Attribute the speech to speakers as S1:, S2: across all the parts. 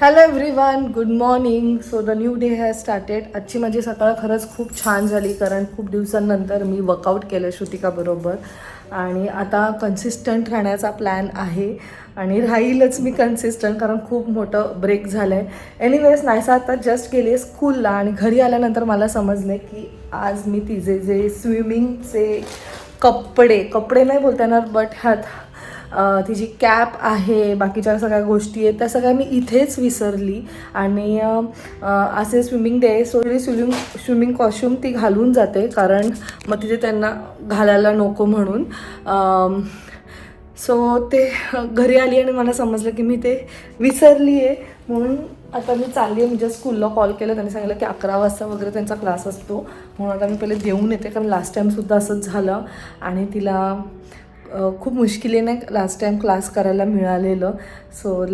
S1: Hello everyone, good morning. So the new day has started. आजची माझी सकाळ खरंच खूप छान झाली, कारण खूप दिवसांनंतर मी वर्कआउट केलं श्रुतिकाबरोबर आणि आता कन्सिस्टंट राहण्याचा प्लॅन आहे आणि राहीलच मी कन्सिस्टंट, कारण खूप मोठं ब्रेक झालं आहे. एनिवेज नायसा आता जस्ट गेले स्कूलला आणि घरी आल्यानंतर मला समजले की आज मी तिचे जे स्विमिंगचे कपडे नाही बोलता येणार, बट तिची कॅप आहे, बाकीच्या सगळ्या गोष्टी आहेत त्या सगळ्या मी इथेच विसरली आणि असे swimming day so swimming costume ती घालून जाते, कारण मग तिथे त्यांना घालायला नको म्हणून. सो ते घरी आली आणि मला समजलं की मी ते विसरली आहे, म्हणून आता मी चालली आहे. म्हणजे स्कूलला कॉल केलं, त्यांनी सांगितलं की 11 वाजता वगैरे त्यांचा क्लास असतो, म्हणून आता मी पहिले देऊन येते, कारण लास्ट टाईमसुद्धा असंच झालं आणि तिला खूप मुश्किलीने लास्ट टाईम क्लास करायला मिळालेलं. सो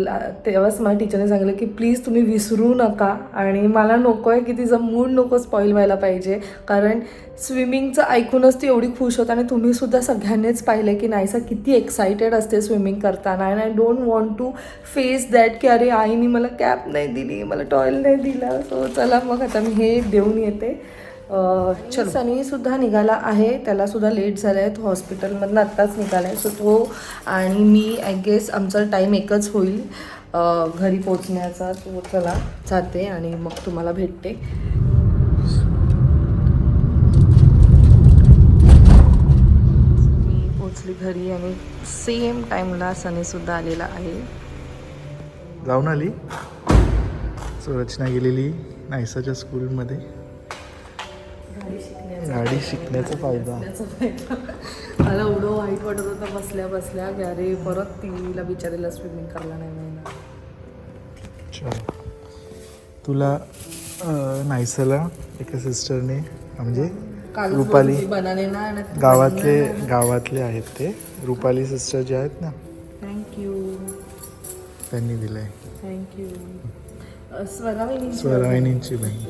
S1: तेव्हाच मला टीचरने सांगितलं की प्लीज तुम्ही विसरू नका, आणि मला नको आहे की तिचं मूड नको स्पॉईल व्हायला पाहिजे, कारण स्विमिंगचं ऐकूनच ती एवढी खुश होत आणि तुम्हीसुद्धा सगळ्यांनीच पाहिलं की नायसा किती एक्सायटेड असते स्विमिंग करताना. And I don't want to face that की अरे आईने मला कॅप नाही दिली, मला टॉयल नाही दिला. सो चला मग आता मी हे देऊन येते. सनीसुद्धा निघाला आहे, त्यालासुद्धा लेट झालं आहे, तो हॉस्पिटलमधनं आत्ताच निघाला आहे. सो तो आणि मी आय गेस आमचा टाईम एकच होईल घरी पोचण्याचा. तो चला जाते आणि मग तुम्हाला भेटते. मी पोचली घरी आणि सेम टाईमला सनीसुद्धा आलेला आहे.
S2: जाऊन आली. सो रचना गेलेली नायसाच्या स्कूलमध्ये. गाडी शिकण्याचा फायदा.
S1: मला एवढं वाईट वाटत होतं बसल्या बसल्या की अरे परत तिला बिचारीला स्विमिंग करायला नाही मिळणार.
S2: तुला नायसाला एका सिस्टरने म्हणजे रुपाली गावातले आहेत ते रुपाली सिस्टर जे आहेत ना,
S1: थँक्यू,
S2: त्यांनी दिलंय.
S1: थँक्यू.
S2: स्वरावहिनींची बहीण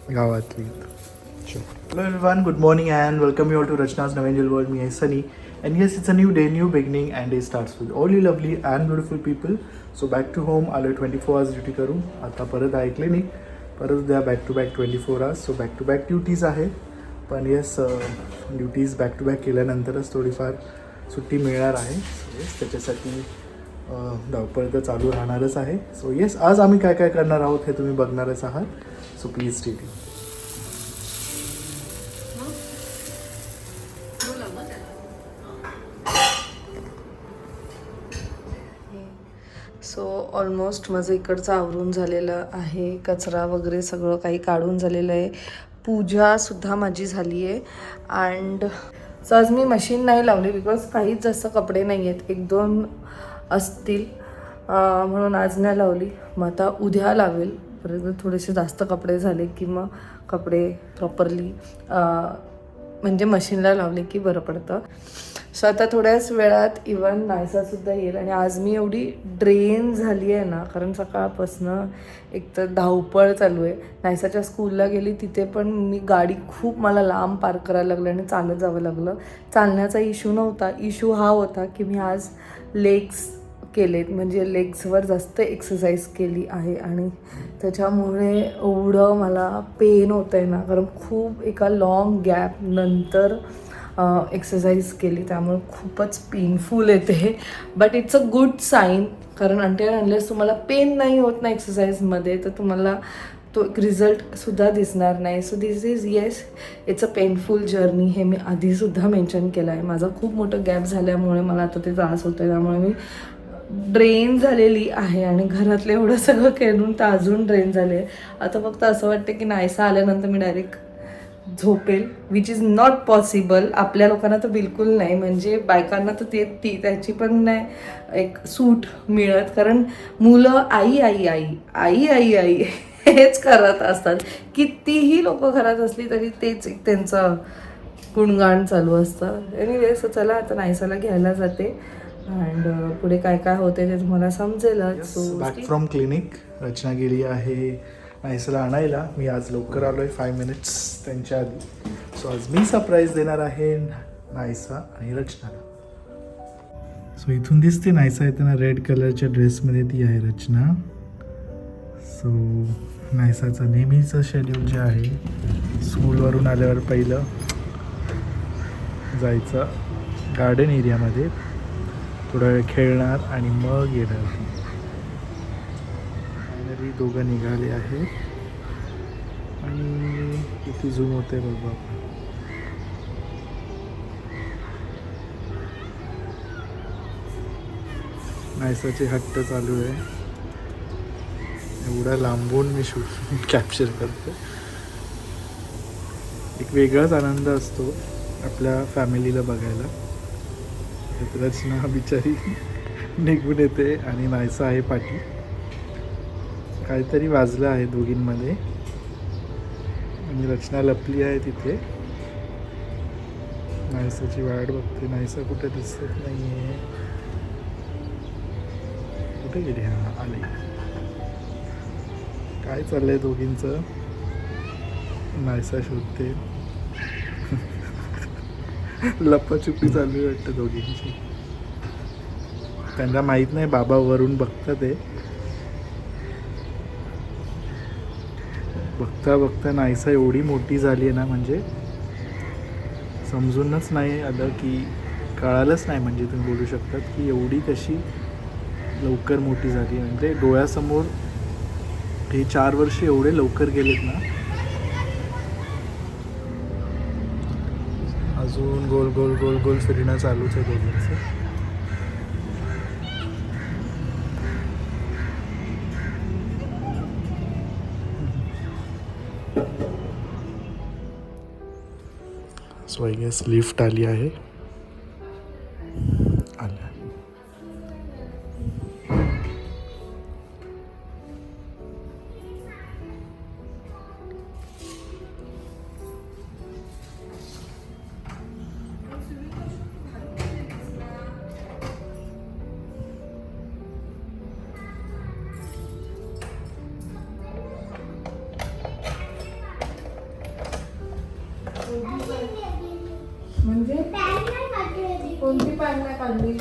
S2: गावातली. Hello everyone, good morning and welcome you all to Rachna's Navangel World. Me is Sunny, and yes, it's a new day, new beginning, and day starts with all you lovely and beautiful people. So back to home, आलो 24 hours duty करून. आता परत ऐकले नाही, परत द्या back to back 24 hours. So back to back duties आहे, पण yes duties back to back केल्यानंतरच थोडीफार सुट्टी मिळणार आहे. सो येस त्याच्यासाठी धावपळ तर चालू राहणारच आहे. सो येस आज आम्ही काय काय करणार आहोत हे तुम्ही बघणारच आहात. So please stay tuned.
S1: So almost माझं इकडचं आवरून झालेलं आहे, कचरा वगैरे सगळं काही काढून झालेलं आहे, पूजासुद्धा माझी झाली आहे. अँड सो आज मी मशीन नाही लावली बिकॉज काहीच जास्त कपडे नाही आहेत, 1-2 असतील म्हणून आज नाही लावली. मग आता उद्या लावेल, परत थोडेसे जास्त कपडे झाले की मग कपडे प्रॉपरली म्हणजे मशीनला लावले की बरं पडतं. सो आता थोड्याच वेळात इवन नायसासुद्धा येईल. आणि आज मी एवढी ड्रेन झाली आहे ना, कारण सकाळपासनं एक तर धावपळ चालू आहे. नायसाच्या स्कूलला गेली तिथे पण मी गाडी खूप मला लांब पार्क करायला लागलं आणि चालत जावं लागलं. चालण्याचा इश्यू नव्हता, इश्यू हा होता की मी आज लेग्स केलेत, म्हणजे लेग्सवर जास्त एक्सरसाइज केली आहे आणि त्याच्यामुळे एवढं मला पेन होतं आहे ना, कारण खूप एका लॉंग गॅप नंतर एक्सरसाइज केली, त्यामुळे खूपच पेनफुल येते. But it's a good sign, कारण अनलेस तुम्हाला पेन नाही होत ना एक्सरसाइजमध्ये तर तुम्हाला तो एक रिझल्टसुद्धा दिसणार नाही. So this is yes it's a painful journey, हे मी आधीसुद्धा मेन्शन केलं आहे. माझा खूप मोठं गॅप झाल्यामुळे मला आता ते त्रास होतो आहे, त्यामुळे मी ड्रेन झालेली आहे आणि घरातलं एवढं सगळं करून तर अजून ड्रेन झाले. आता फक्त असं वाटतं की नायसा आल्यानंतर मी डायरेक्ट झोपेल, विच इज नॉट पॉसिबल. आपल्या लोकांना तर बिलकुल नाही, म्हणजे बायकांना तर त्याची पण नाही एक सूट मिळत, कारण मुलं आई आई आई आई आई आई हेच करत असतात. कितीही लोक घरात असली तरी तेच एक त्यांचं गुणगान चालू असतं. एनिवेज चला आता नायसाला घ्यायला जाते अँड पुढे काय काय होते ते तुम्हाला समजेलच. So
S2: back from clinic. Rachna गेली आहे नायसाला आणायला. मी आज लवकर आलो आहे 5 minutes त्यांच्या आधी. सो आज मी सरप्राईज देणार आहे नायसा आणि रचनाला. सो इथून दिसते नायसा येताना रेड कलरच्या ड्रेसमध्ये ती आहे रचना. सो नायसाचं नेहमीचं शेड्यूल जे आहे स्कूलवरून आल्यावर पहिलं जायचं गार्डन एरियामध्ये, थोडा वेळ खेळणार आणि मग येणार. फायनली दोघं निघाले आहेत आणि किती झूम होते बघू आपण. नायसाचे हट्ट चालू आहे, एवढा लांबून मी शूट कॅप्चर करतो. एक वेगळाच आनंद असतो आपल्या फॅमिलीला बघायला. रचना बिचारी निघून येते आणि नायसा आहे पाठी. काहीतरी वाजलं आहे दोघींमध्ये आणि रचना लपली आहे तिथे. नायसाची वाट बघते. नायसा कुठे दिसत नाही आहे. कुठे गेली? हां आले. काय चाललंय दोघींचं? नायसा शोधते. लपाछुपी चालू आहे वाटतं दोघींची. त्यांना माहीत नाही बाबा वरून बघतात ते. बघता बघता नायसा एवढी मोठी झाली आहे ना, म्हणजे समजूनच नाही आलं की, कळालंच नाही म्हणजे तुम्ही बोलू शकतात की एवढी कशी लवकर मोठी झाली. म्हणजे डोळ्यासमोर हे 4 वर्ष एवढे लवकर गेलेत ना. अजून गोल गोल गोल गोल फिरणं चालूच आहे दोघींचं. सो आय गेस लिफ्ट आली आहे. आल्या.
S1: म्हणजे कोणती पॅन नाही काढली?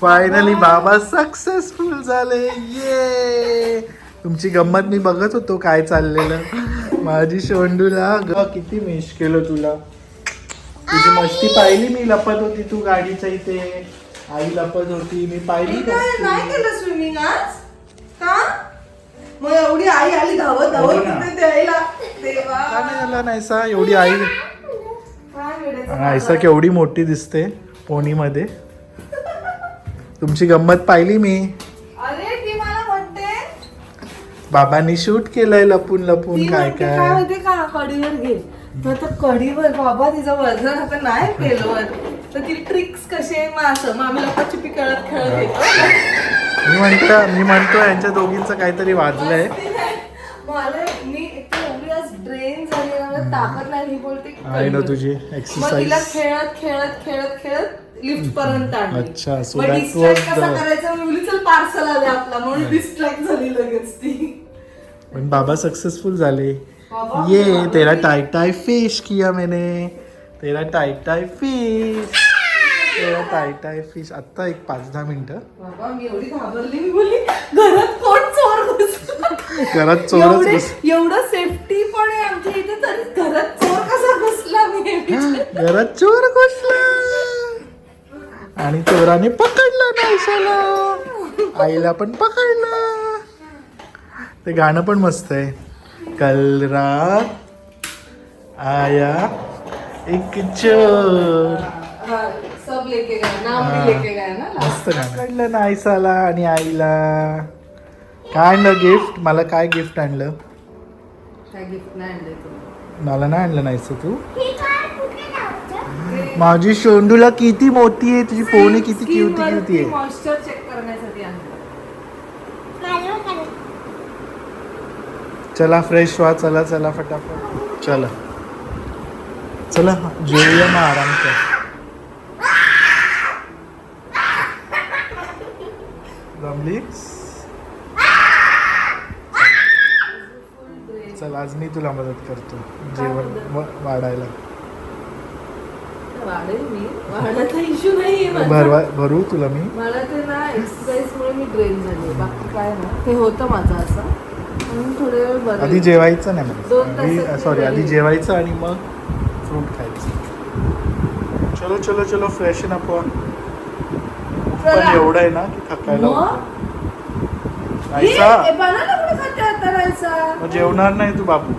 S2: फायनली बाबा सक्सेसफुल झाले. ये तुमची गंमत मी बघत होतो काय चाललेलं. माझी शोंडूला ग किती मिस केलं तुला. तुझी मस्ती पाहिली मी. लपत होती तू गाडीच्या इथे. आई लपत होती मी पाहिली.
S1: नाही केलं स्विमिंग आज का? मग एवढी आई आली धावत धावत द्यायला. देवा
S2: का नाही आला नायसा? एवढी आई
S1: काय
S2: नायसा केवढी मोठी दिसते पोनीमध्ये. तुमची गंमत पाहिली मी.
S1: अरे ती मला म्हणते
S2: बाबांनी शूट केलंय लपून लपून. काय
S1: काय
S2: काय
S1: म्हणते का कढीवर घे. तर आता कढीवर बाबा तिचं वजन आता नाही पेलवर. तर ती ट्रिक्स कसे असं मग आम्ही लपाछुपी खेळत खेळत येतो.
S2: मी म्हणतो यांच्या दोघींचं काहीतरी वाजलंय.
S1: मला मी एवढी आज ड्रेन झाली ना, ताकद नाही. ही बोलते
S2: आहे ना तुझी
S1: मग तिला
S2: एक्सरसाइज.
S1: खेळत खेळत खेळत खेळत लिफ्ट पर्यंत आणली.
S2: अच्छा, so
S1: मग
S2: that
S1: डिस्ट्रॅक्ट
S2: was
S1: कसा
S2: the-
S1: करायचा मी बोलली चल पार्सल आले आपला म्हणून डिस्ट्रॅक्ट झाली लगेच ती.
S2: पण बाबा सक्सेसफुल झाले.
S1: बाबा,
S2: ये तेरा टाई टाई फिश किया मैंने. तेरा टाई टाई फिश. तेरा टाई टाई फिश. आत्ता एक 5-10 मिनिटं.
S1: बाबा मी एवढी घाबरली. मी बोलली घरात कोण चोर घुसला?
S2: घरात चोरच घुस.
S1: एवढं सेफ्टी पण आहे आमच्या इथे तरी घरात चोर कसा घुसला? मी
S2: घरात चोर घुसला आणि चोराने पकडलं नायसाला. आईला पण पकडलं. ते गाणं पण मस्त आहे. कल रात आया एक चोर.
S1: सब लेके गए नाम भी लेके गए ना.
S2: मस्त गाणं. पकडलं नायसाला आणि आईला. काय आणलं गिफ्ट? मला काय गिफ्ट आणलं?
S1: काय गिफ्ट नाही आणले तू?
S2: मला नाही आणलं नाहीस तू. माझी शोंडूला किती मोठी आहे. तुझी पोनी किती क्यूटी क्यूटी आहे.
S1: मॉइश्चर चेक करण्यासाठी आणलं.
S2: चला फ्रेश व्हा. चला चला फटाफट. चला चला जेवूया मग आराम कर. जमलीस? चल आज मी तुला मदत करतो जेवण वाढायला.
S1: वाढेल मी, वाढायचा इश्यू नाहीये माझा.
S2: भरू तुला मी.
S1: मला ते ना एक्सरसाइजमुळे मी ड्रेन झाले, बाकी काय ना ते होतं माझं असं, म्हणून थोडे वेळ बरं.
S2: आधी जेवायचं नाही मला,
S1: 2 तासात
S2: सॉरी आधी जेवायचं आणि मग फ्रूट खायचं. चलो चलो चलो फ्रेशन अप पण एवढं आहे ना की थकायला होतं. नाहीसा मग जेवणार नाही तू बाबू.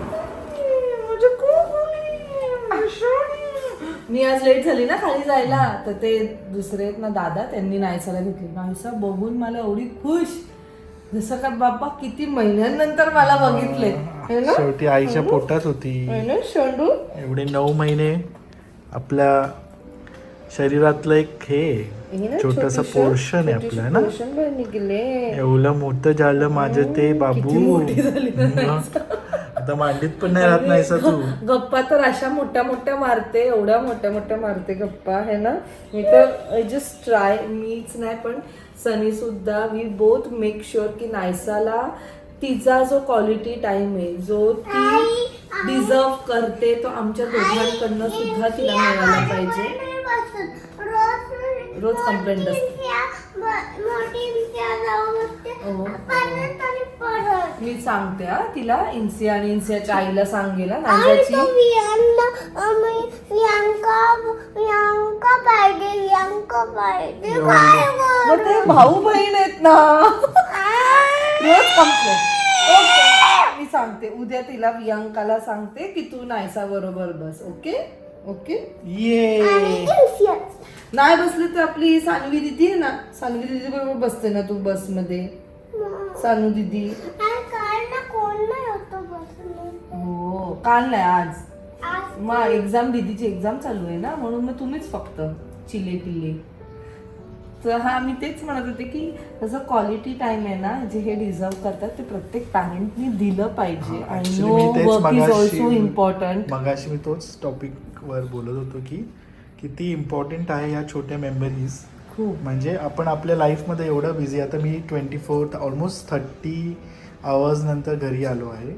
S1: मी आज लेट झाली ना खाली जायला, तर ते दुसरे आहेत ना दादा, त्यांनी नायसाला घेतली. नायसा बघून मला एवढी खुश, जसं का बाबा किती महिन्यांनंतर मला बघितले.
S2: शेवटी आईच्या पोटात होती एवढे 9 महिने. आपल्या शरीरातलं एक हे छोटस पोर्शन आहे आपलं ना, एवढं मोठं झालं माझं ते बाबू. आता मांडीत पण नाही राहत नाहीसा तू.
S1: गप्पा तर अशा मोठ्या मोठ्या मारते, एवढ्या मोठ्या मोठ्या मारते गप्पा है ना. मी तर आय जस्ट ट्राय, मीच नाही पण सनी सुद्धा, वी बोथ मेक शुअर की नायसाला तिचा जो क्वालिटी टाइम आहे, जो ती डिझर्व करते, तो आमच्या दोघांकडनं सुद्धा तिला मिळाला पाहिजे. रोज कंप्लेंट असते. मी सांगते हा तिला, इंसिया आणि इंसियाच्या आईला सांगेल नायसाची. मग ते भाऊ बहीण आहेत ना, रोज कंप्लेंट. ओके मी सांगते उद्या तिला, वियांकाला सांगते की तू नायसा बरोबर बस. Okay okay.
S2: ये
S1: नाही बसली तर आपली सानवी दिदी आहे ना, सानवी दिदी बरोबर बसते ना तू बस मध्ये. सानू दिदी हो, काल नाही आज. मग एक्झाम, दिदीची एक्झाम चालू आहे ना, म्हणून मग तुम्हीच फक्त चिले पिल्ले. तर हा मी तेच म्हणत होते की जसं क्वालिटी टाइम आहे ना, जे हे डिझर्व करतात ते प्रत्येक पॅरेंटनी दिलं पाहिजे. आणि no work is also important.
S2: मगाशी मी तोच टॉपिक वर बोलत होतो की किती इम्पॉर्टंट आहे ह्या छोट्या मेमरीज.
S1: खूप
S2: म्हणजे आपण आपल्या लाईफमध्ये एवढं बिझी, आता मी 24 ऑलमोस्ट 30 आवर्स नंतर घरी आलो आहे.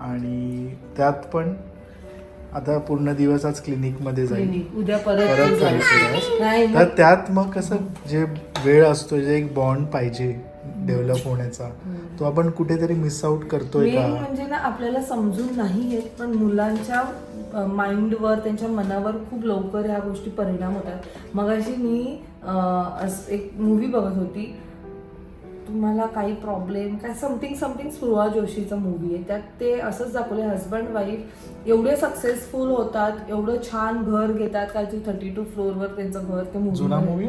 S2: आणि त्यात पण आता पूर्ण दिवस आज क्लिनिकमध्ये जाईल,
S1: उद्या परत
S2: जायचं. तर त्यात मग कसं जे वेळ असतो, जे एक बॉन्ड पाहिजे डेव्हलप होण्याचा, तो आपण कुठेतरी मिस आउट करतोय का.
S1: म्हणजे ना आपल्याला समजून नाही येत, पण मुलांच्या माइंडवर, त्यांच्या मनावर खूप लवकर ह्या गोष्टी परिणाम होतात. मगाशी मी एक मूवी बघत होती, तुम्हाला काही प्रॉब्लेम काय समथिंग स्पृहा जोशीचा मूवी आहे. त्यात ते असंच दाखवले, हजबंड वाईफ एवढे सक्सेसफुल होतात, एवढं छान घर घेतात, काहीतरी 32 फ्लोअरवर त्यांचं घर. ते
S2: मूवी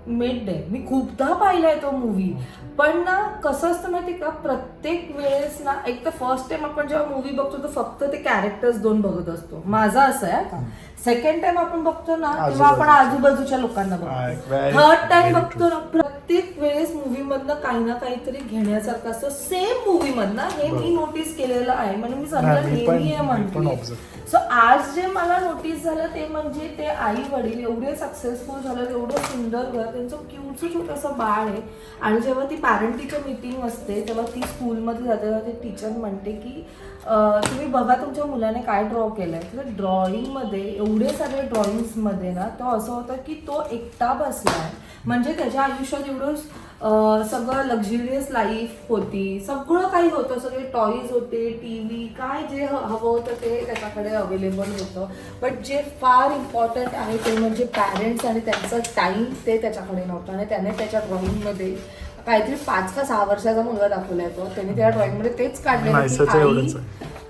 S1: मेड डे मी खूपदा पाहिलाय तो मूवी. पण ना कसं असतं माहिती का, प्रत्येक वेळेस ना, एक तर फर्स्ट टाइम आपण जेव्हा मूवी बघतो तर फक्त ते कॅरेक्टर्स 2 बघत असतो, माझा असं आहे का. सेकंड टाइम आपण बघतो ना तेव्हा आपण आजूबाजूच्या लोकांना बघतो. थर्ड टाइम बघतो ना, प्रत्येक वेळेस मूवी मधनं काही ना काहीतरी घेण्यासारखं असतं सेम मूवी मधनं. हे मी नोटीस केलेलं आहे, म्हणजे मी सगळं नेहमी म्हणते. सो आज जे मला नोटीस झालं ते म्हणजे ते आई वडील एवढे सक्सेसफुल झालं, एवढं सुंदर घर, त्यांचं क्यूटचं छोटंसं बाळ आहे. आणि जेव्हा ती पॅरेंट टीचर मीटिंग असते तेव्हा ती स्कूलमध्ये जाते, तेव्हा ती टीचर म्हणते की तुम्ही बघा तुमच्या मुलाने काय ड्रॉ केलंय. तर ड्रॉइंगमध्ये एवढे सगळे ड्रॉइंग्समध्ये ना तो असं होतं की तो एकटा बसलाय, म्हणजे त्याच्या आयुष्यात एवढं सगळं लक्झरियस लाईफ होती, सगळं काही होतं, सगळे टॉईज होते, टीव्ही, काय जे हवं होतं ते त्याच्याकडे अवेलेबल होतं. बट जे फार इम्पॉर्टंट आहे ते म्हणजे पॅरेंट्स आणि त्यांचं टाईम, ते त्याच्याकडे नव्हतं. आणि त्याने त्याच्या ड्रॉइंगमध्ये काहीतरी 5 का 6 वर्षाचा मुलगा दाखवला आहे तो, त्याने त्या ड्रॉइंगमध्ये तेच काढलेलं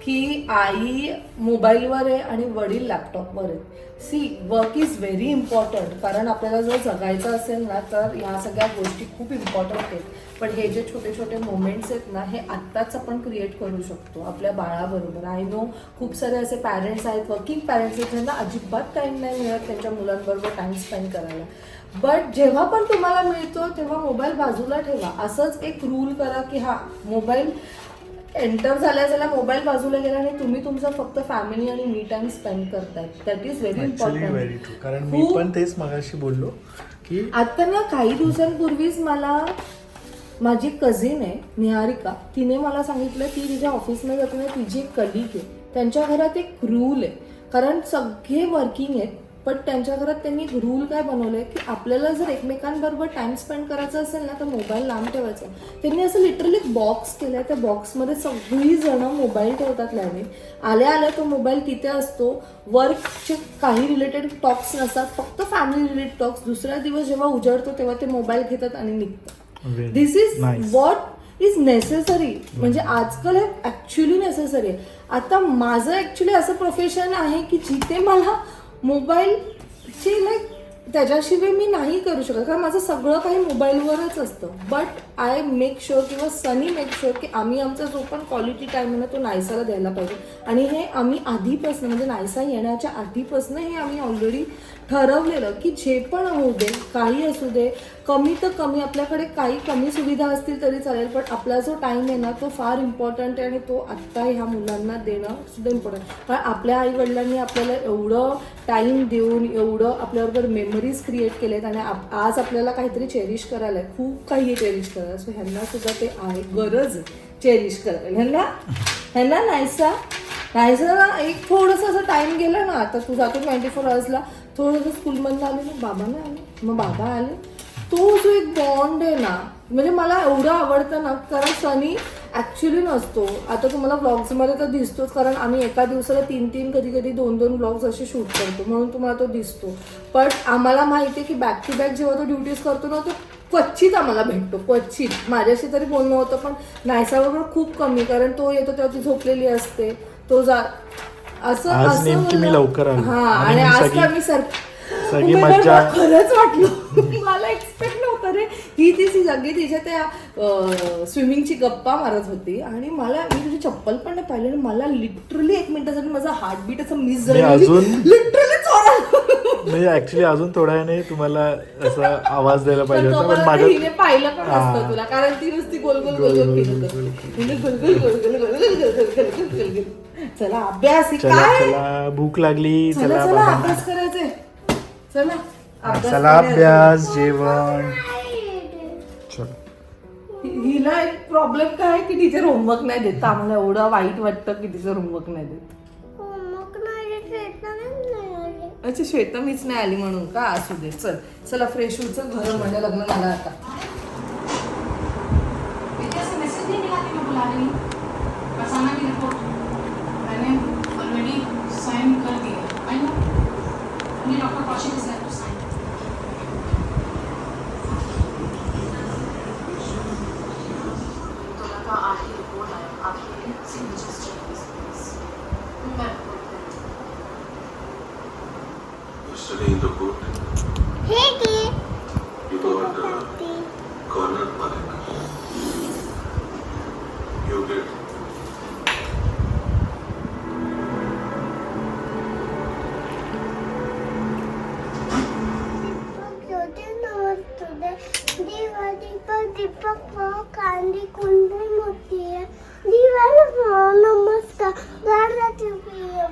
S1: की आई मोबाईलवर आहे आणि वडील लॅपटॉपवर आहे. See work is very important, कारण आपल्याला जर जगायचं असेल ना तर ह्या सगळ्या गोष्टी खूप इम्पॉर्टंट आहेत. पण हे जे छोटे छोटे मोमेंट्स आहेत ना, हे आत्ताच आपण क्रिएट करू शकतो आपल्या बाळाबरोबर. आय नो खूप सारे असे पॅरेंट्स आहेत, वर्किंग पॅरेंट्स आहेत, ज्यांना अजिबात टाईम नाही मिळत त्यांच्या मुलांबरोबर टाईम स्पेंड करायला. बट जेव्हा पण तुम्हाला मिळतो तेव्हा मोबाईल बाजूला ठेवा. असंच एक रूल करा की हा मोबाईल एंटर झाल्या मोबाईल बाजूला गेला आणि तुम्ही तुमचं फक्त फॅमिली आणि मी टाइम स्पेंड करताय. That is very important.
S2: Very true. कारण मी पण तेच मगाशी बोललो की
S1: आता ना काही दिवसांपूर्वीच मला माझी कझिन आहे निहारिका, तिने मला सांगितलं ती तिच्या ऑफिसमध्ये जाते ना, तिची एक कलिग आहे, त्यांच्या घरात एक रूल आहे, कारण सगळे वर्किंग आहेत, पण त्यांच्या घरात त्यांनी एक रूल काय बनवलंय की आपल्याला जर एकमेकांबरोबर टाइम स्पेंड करायचा असेल ना तर मोबाईल लांब ठेवायचा. त्यांनी असं लिटरली एक बॉक्स केलाय, त्या बॉक्समध्ये सगळी जण मोबाईल ठेवतात लावून, आल्या आल्या तो मोबाईल तिथे असतो, वर्कचे काही रिलेटेड टॉक्स नसतात, फक्त फॅमिली रिलेटेड टॉक्स. दुसऱ्या दिवस जेव्हा उजाडतो तेव्हा ते मोबाईल घेतात आणि निघतात. दिस इज व्हॉट इज नेसेसरी, म्हणजे आजकाल हे ऍक्च्युली नेसेसरी आहे. आता माझं ऍक्च्युली असं प्रोफेशन आहे की जिथे मला मोबाईलची लाईक त्याच्याशिवाय मी नाही करू शकत, कारण माझं सगळं काही मोबाईलवरच असतं. बट आय मेक शुअर किंवा सनी मेक शुअर की आम्ही आमचा जो पण क्वालिटी टाईम आहे ना तो नायसाला द्यायला पाहिजे. आणि हे आम्ही आधीपासून म्हणजे नायसा येण्याच्या आधीपासून हे आम्ही ऑलरेडी ठरवलेलं की जे पण होऊ दे, काही असू दे, कमी तर कमी आपल्याकडे काही कमी सुविधा असतील तरी चालेल, पण आपला जो टाईम आहे ना तो फार इम्पॉर्टंट आहे आणि तो आत्ता ह्या मुलांना देणं सुद्धा इम्पॉर्टंट. कारण आपल्या आईवडिलांनी आपल्याला एवढं टाईम देऊन एवढं आपल्याबरोबर मेमरीज क्रिएट केलेत आणि आज आपल्याला काहीतरी चेरिश करायला आहे, खूप काही आहे चेरिश करायला. सो ह्यांना सुद्धा ते आहे, गरज चेरिश करायला. ह्यांना नाहीसा एक थोडंसं असं टाईम गेला ना, आता तू जातो 24 आवर्सला, थोडंसं स्कूलमधनं आले ना, बाबा नाही आले, मग बाबा आले, तो जो एक बॉन्ड आहे ना, म्हणजे मला एवढं आवडतं ना. कारण सनी ॲक्च्युली नसतो, आता तुम्हाला ब्लॉग्समध्ये तर दिसतोच, कारण आम्ही एका दिवसाला 3 कधी कधी 2 ब्लॉग्स असे शूट करतो, म्हणून तुम्हाला तो दिसतो. पण आम्हाला माहिती आहे की बॅक टू बॅक जेव्हा तो ड्युटीज करतो ना तो क्वचित आम्हाला भेटतो, क्वचित. माझ्याशी तरी बोलणं होतं, पण नायसाबरोबर खूप कमी, कारण तो येतो तेव्हा ती झोपलेली असते, तो असं
S2: आज नेमकी मी लवकर आलो.
S1: हा, आणि आज का मी
S2: सगळी मज्जा
S1: खरंच वाटलं, मला एक्सपेक्ट नव्हतं रे. ती सगळी तिच्या त्या स्विमिंगची गप्पा मारत होती आणि मला, मी तुझी चप्पल पण नाही पाहिली, मला लिटरली 1 मिनिटासाठी माझा हार्टबीट असं मिस झालं, लिटरली
S2: म्हणजे ऍक्च्युली अजून थोड्या वेळाने तुम्हाला असा आवाज द्यायला पाहिजे होता, पण माझ्या
S1: हिने पाहिलं पण असतं तुला, कारण ती नुसती गोल गोल गोल गोल फिरत होती. चला अभ्यास,
S2: चला भूक लागली, चला
S1: अभ्यास करायचंय, चला
S2: अभ्यास, जेवण.
S1: हिला एक प्रॉब्लेम काय आहे की टीचर होमवर्क नाही देत. आम्हाला एवढं वाईट वाटतं की टीचर होमवर्क नाही देत. अच्छा, श्वेता मीच नाही आली म्हणून का? असू दे, चला फ्रेश होऊ, चल घर माझ्या लग्न झालं आता.
S3: Doctor Kaushik is there to sign. तो लगा आखिरी रिपोर्ट आया, आपके सिग्नेचर्स चाहिए. मैं
S4: Yesterday in the court, you got cornered Malik. You did.
S5: Deepak कांदी कुंडली मोठी आहे, दिवाला नमस्कार, घराची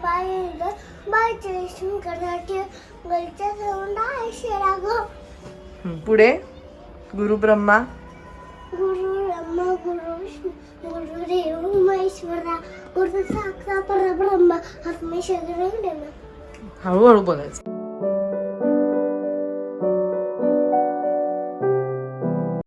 S5: बाहेर बायचे रेशम करण्याचे गलच्या सौंदा ऐशेरा ग.
S1: पुढे गुरु ब्रह्मा
S5: गुरु विष्णू गुरु देव महेश्वरा गुरु साक्षात परब्रह्म हस्मे शरीर.
S1: हळूहळू बोलायचं.